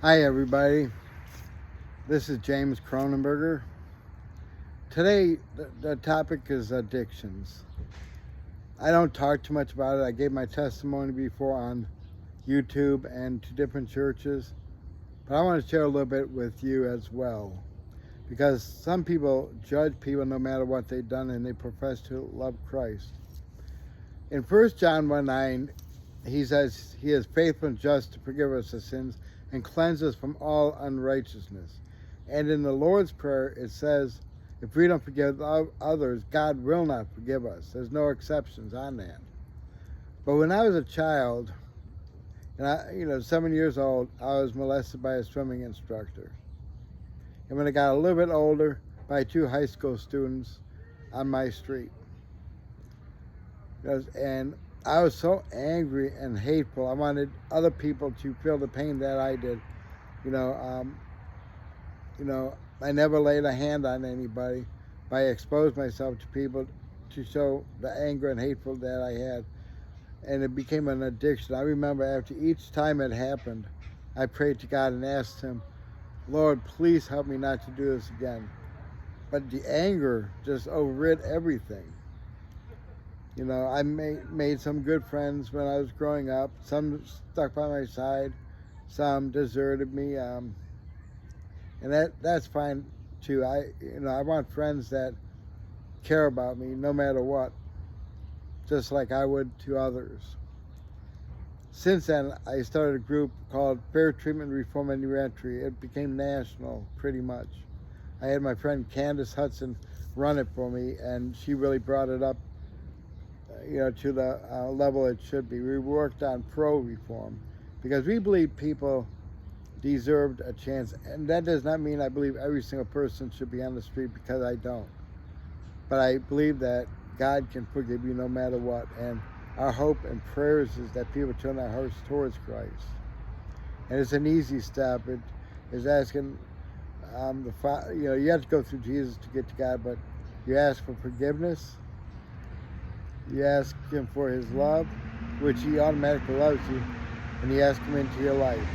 Hi, everybody. This is James Cronenberger. Today, the topic is addictions. I don't talk too much about it. I gave my testimony before on YouTube and to different churches, but I want to share a little bit with you as well. Because some people judge people no matter what they've done and they profess to love Christ. In 1 John 1:9, he says, He is faithful and just to forgive us our sins and cleanse us from all unrighteousness. And in the Lord's Prayer, it says, if we don't forgive others, God will not forgive us. There's no exceptions on that. But when I was a child, and 7 years old, I was molested by a swimming instructor. And when I got a little bit older, by 2 high school students on my street. And I was so angry and hateful. I wanted other people to feel the pain that I did. I never laid a hand on anybody, but I exposed myself to people to show the anger and hateful that I had. And it became an addiction. I remember after each time it happened, I prayed to God and asked Him, Lord, please help me not to do this again. But the anger just overrid everything. I made some good friends when I was growing up. Some stuck by my side, some deserted me, and that's fine too. I want friends that care about me no matter what, just like I would to others. Since then, I started a group called Fair Treatment Reform and Reentry. It became national, pretty much. I had my friend Candace Hudson run it for me, and she really brought it up to the level it should be. We worked on pro-reform because we believe people deserved a chance. And that does not mean I believe every single person should be on the street, because I don't. But I believe that God can forgive you no matter what. And our hope and prayers is that people turn their hearts towards Christ. And it's an easy step. It is asking you have to go through Jesus to get to God, but you ask for forgiveness. You ask Him for His love, which He automatically loves you, and you ask Him into your life.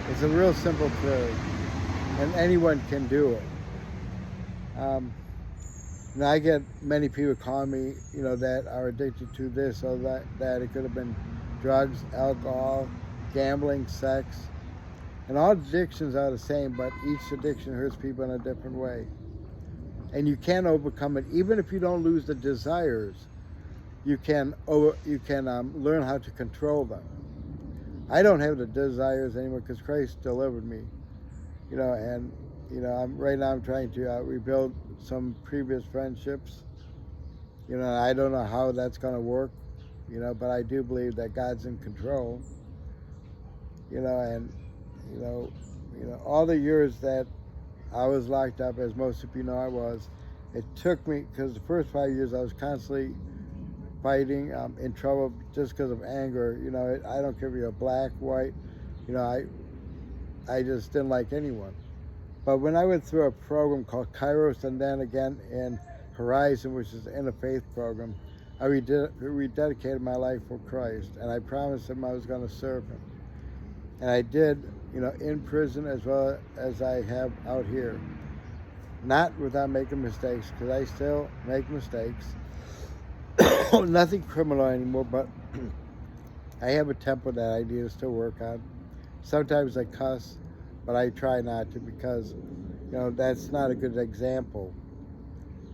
It's a real simple prayer, and anyone can do it. I get many people calling me, that are addicted to this or that. It could have been drugs, alcohol, gambling, sex. And all addictions are the same, but each addiction hurts people in a different way. And you can overcome it, even if you don't lose the desires. You can learn how to control them. I don't have the desires anymore because Christ delivered me. Right now I'm trying to rebuild some previous friendships. I don't know how that's going to work. But I do believe that God's in control. All the years that I was locked up, as most of you know I was, it took me, because the first 5 years I was constantly fighting, in trouble just because of anger. I don't care if you're black, white. I just didn't like anyone. But when I went through a program called Kairos and then again in Horizon, which is an interfaith program, I rededicated my life for Christ, and I promised Him I was going to serve Him. And I did, in prison as well as I have out here. Not without making mistakes, because I still make mistakes. Nothing criminal anymore, but I have a temper that I need to still work on. Sometimes I cuss, but I try not to, because that's not a good example.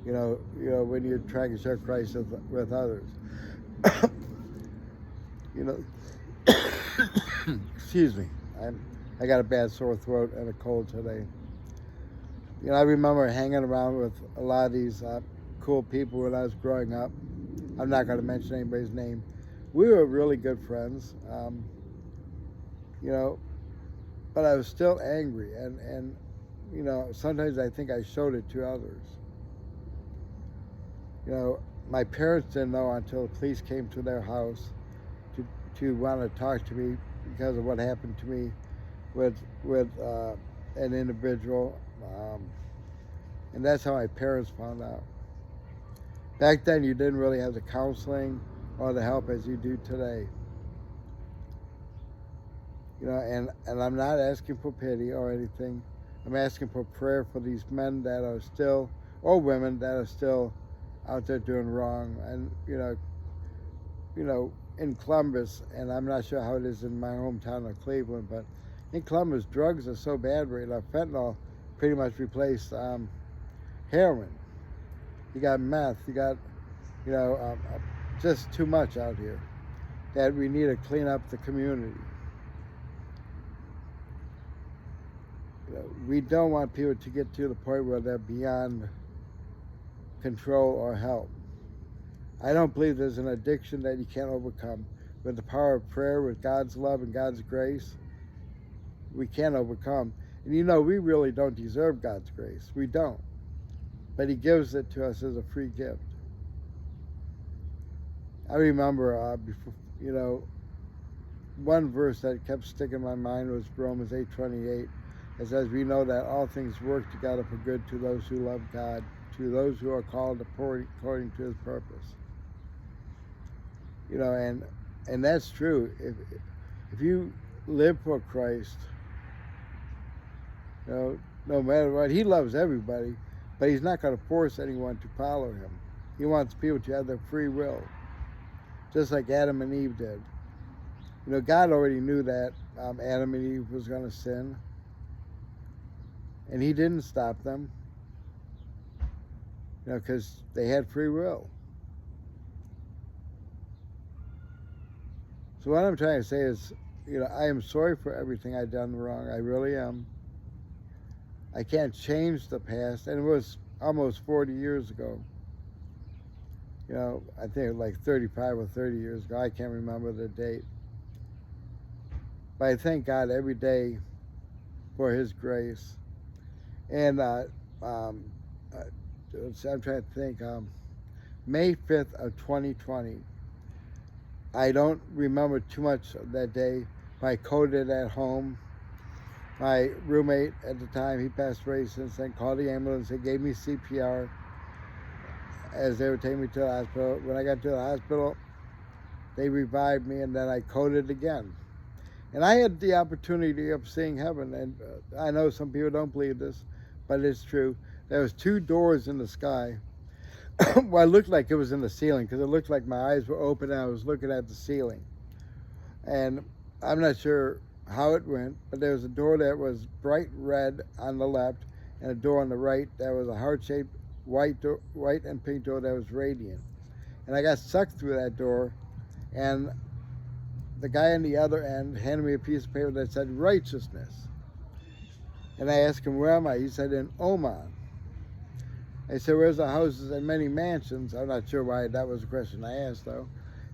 When you're trying to share Christ with others. Excuse me. I got a bad sore throat and a cold today. I remember hanging around with a lot of these cool people when I was growing up. I'm not going to mention anybody's name. We were really good friends, but I was still angry, and sometimes I think I showed it to others. My parents didn't know until the police came to their house to want to talk to me because of what happened to me with an individual, and that's how my parents found out. Back then, you didn't really have the counseling or the help as you do today. And I'm not asking for pity or anything. I'm asking for prayer for these men that are still, or women that are still out there doing wrong. And, in Columbus, and I'm not sure how it is in my hometown of Cleveland, but in Columbus, drugs are so bad right now. Fentanyl pretty much replaced heroin. You got meth. You got, just too much out here that we need to clean up the community. We don't want people to get to the point where they're beyond control or help. I don't believe there's an addiction that you can't overcome. With the power of prayer, with God's love and God's grace, we can overcome. And we really don't deserve God's grace. We don't. But He gives it to us as a free gift. I remember, one verse that kept sticking in my mind was Romans 8:28. It says, we know that all things work together for good to those who love God, to those who are called according to His purpose. And that's true. If you live for Christ, no matter what, He loves everybody, but He's not going to force anyone to follow Him. He wants people to have their free will, just like Adam and Eve did. God already knew that Adam and Eve was going to sin, and He didn't stop them, because they had free will. So what I'm trying to say is, I am sorry for everything I've done wrong. I really am. I can't change the past, and it was almost 40 years ago. I think like 35 or 30 years ago. I can't remember the date. But I thank God every day for His grace. And I'm trying to think, May 5th of 2020, I don't remember too much of that day, but I coded at home. My roommate at the time, he passed away since then, called the ambulance. They gave me CPR as they were taking me to the hospital. When I got to the hospital, they revived me, and then I coded again. And I had the opportunity of seeing heaven, and I know some people don't believe this, but it's true. There was 2 doors in the sky. Well, it looked like it was in the ceiling, because it looked like my eyes were open and I was looking at the ceiling. And I'm not sure how it went, but there was a door that was bright red on the left, and a door on the right that was a heart-shaped white and pink door that was radiant. And I got sucked through that door, and the guy on the other end handed me a piece of paper that said righteousness. And I asked him, where am I? He said, in Oman. I said, where's the houses and many mansions? I'm not sure why that was the question I asked, though.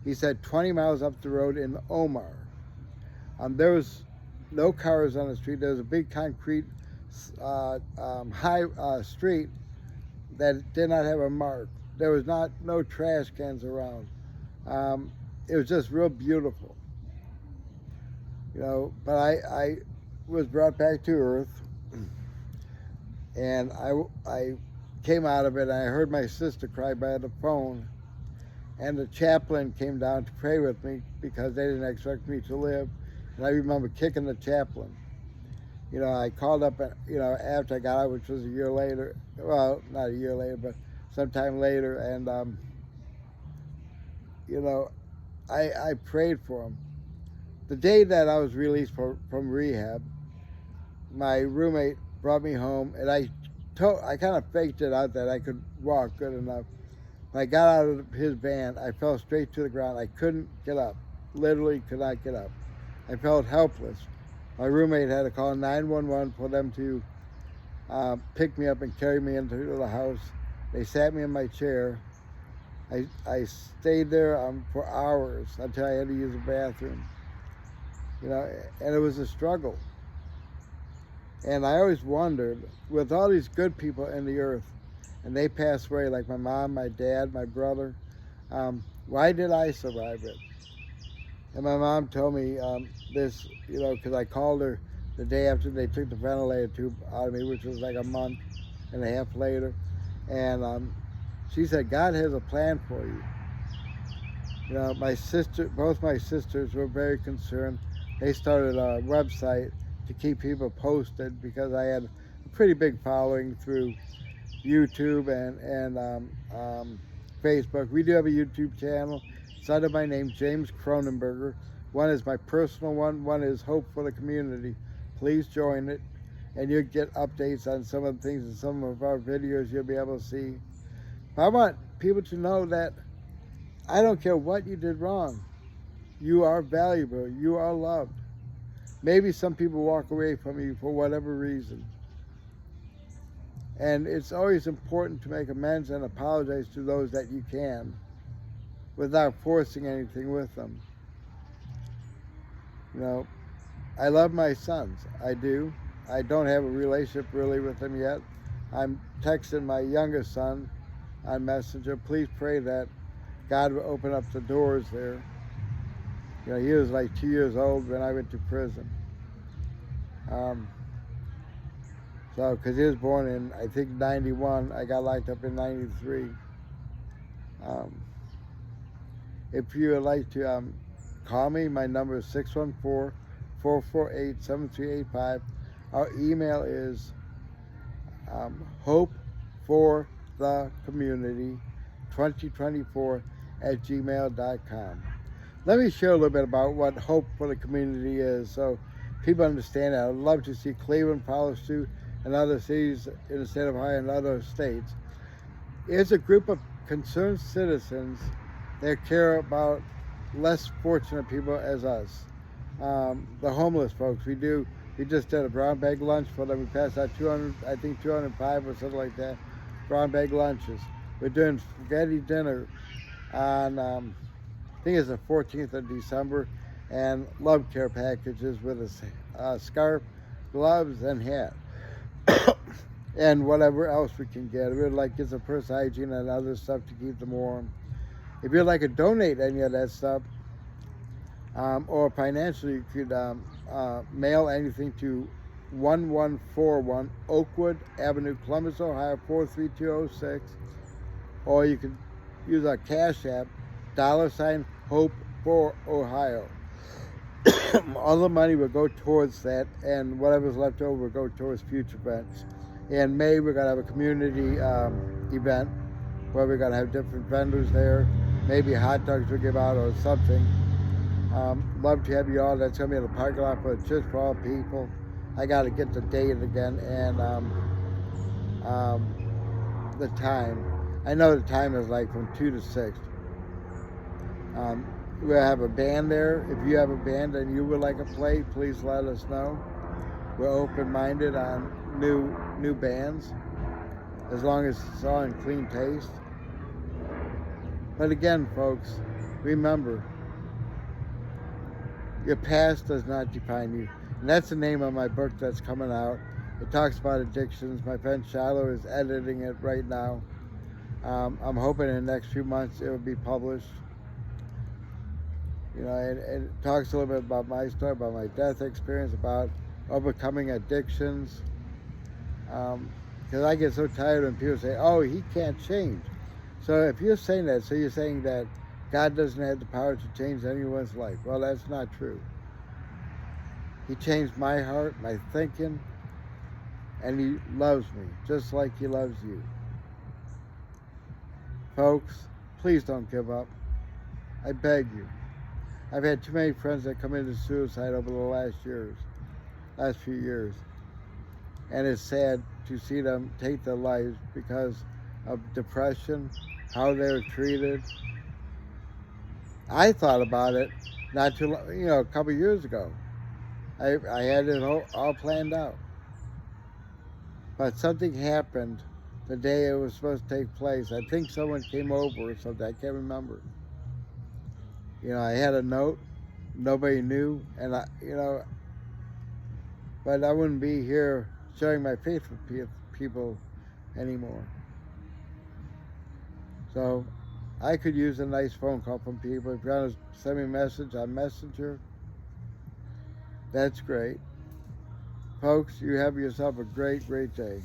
He said, 20 miles up the road in Omar. There was no cars on the street. There was a big concrete high street that did not have a mark. There was no trash cans around. It was just real beautiful. But I was brought back to earth, and I came out of it, and I heard my sister cry by the phone, and the chaplain came down to pray with me because they didn't expect me to live. And I remember kicking the chaplain. I called up, after I got out, which was a year later. Well, not a year later, but sometime later. And, I prayed for him. The day that I was released from rehab, my roommate brought me home, and I kind of faked it out that I could walk good enough. When I got out of his van, I fell straight to the ground. I couldn't get up. Literally could not get up. I felt helpless. My roommate had to call 911 for them to pick me up and carry me into the house. They sat me in my chair. I stayed there for hours until I had to use the bathroom. And it was a struggle. And I always wondered, with all these good people in the earth, and they passed away, like my mom, my dad, my brother, why did I survive it? And my mom told me this, because I called her the day after they took the ventilator tube out of me, which was like a month and a half later. And she said, God has a plan for you. Both my sisters were very concerned they started a website to keep people posted because I had a pretty big following through YouTube and Facebook. We do have a YouTube channel. It's under my name, James Cronenberger. One is my personal one is Hope for the Community. Please join it, and you'll get updates on some of the things in some of our videos you'll be able to see. I want people to know that I don't care what you did wrong. You are valuable. You are loved. Maybe some people walk away from you for whatever reason. And it's always important to make amends and apologize to those that you can without forcing anything with them. You know, I love my sons. I do. I don't have a relationship really with them yet. I'm texting my youngest son on Messenger. Please pray that God will open up the doors there. You know, he was like 2 years old when I went to prison. So, because he was born in, I think, 91. I got locked up in 93. If you would like to call me, my number is 614-448-7385. Our email is hopeforthecommunity2024@gmail.com. Let me share a little bit about what Hope for the Community is so people understand that. I'd love to see Cleveland follow suit and other cities in the state of Ohio and other states. It's a group of concerned citizens that care about less fortunate people as us. The homeless folks, we just did a brown bag lunch for them. We passed out 205 or something like that, brown bag lunches. We're doing spaghetti dinner on, I think it's the 14th of December, and love care packages with a scarf, gloves, and hat. And whatever else we can get. We'd like get some personal hygiene and other stuff to keep them warm. If you'd like to donate any of that stuff, or financially, you could mail anything to 1141 Oakwood Avenue, Columbus, Ohio, 43206. Or you could use our Cash App, $Hope for Ohio. All the money will go towards that, and whatever's left over will go towards future events. In May, we're going to have a community event where we're going to have different vendors there. Maybe hot dogs will give out or something. Love to have you all. That's going to be in the parking lot for just for all people. I got to get the date again and the time. I know the time is like from 2 to 6. We'll have a band there. If you have a band and you would like to play, please let us know. We're open-minded on new bands, as long as it's all in clean taste. But again, folks, remember, your past does not define you. And that's the name of my book that's coming out. It talks about addictions. My friend Shiloh is editing it right now. I'm hoping in the next few months it will be published. You know, and it talks a little bit about my story, about my death experience, about overcoming addictions. Because I get so tired when people say, oh, he can't change. So if you're saying that, so you're saying that God doesn't have the power to change anyone's life. Well, that's not true. He changed my heart, my thinking, and he loves me just like he loves you. Folks, please don't give up. I beg you. I've had too many friends that come into suicide over the last few years. And it's sad to see them take their lives because of depression, how they're treated. I thought about it a couple of years ago. I had it all planned out. But something happened the day it was supposed to take place. I think someone came over or something. I can't remember. You know, I had a note. Nobody knew. And, but I wouldn't be here showing my faith with people anymore. So I could use a nice phone call from people. If you want to send me a message on Messenger, that's great. Folks, you have yourself a great, great day.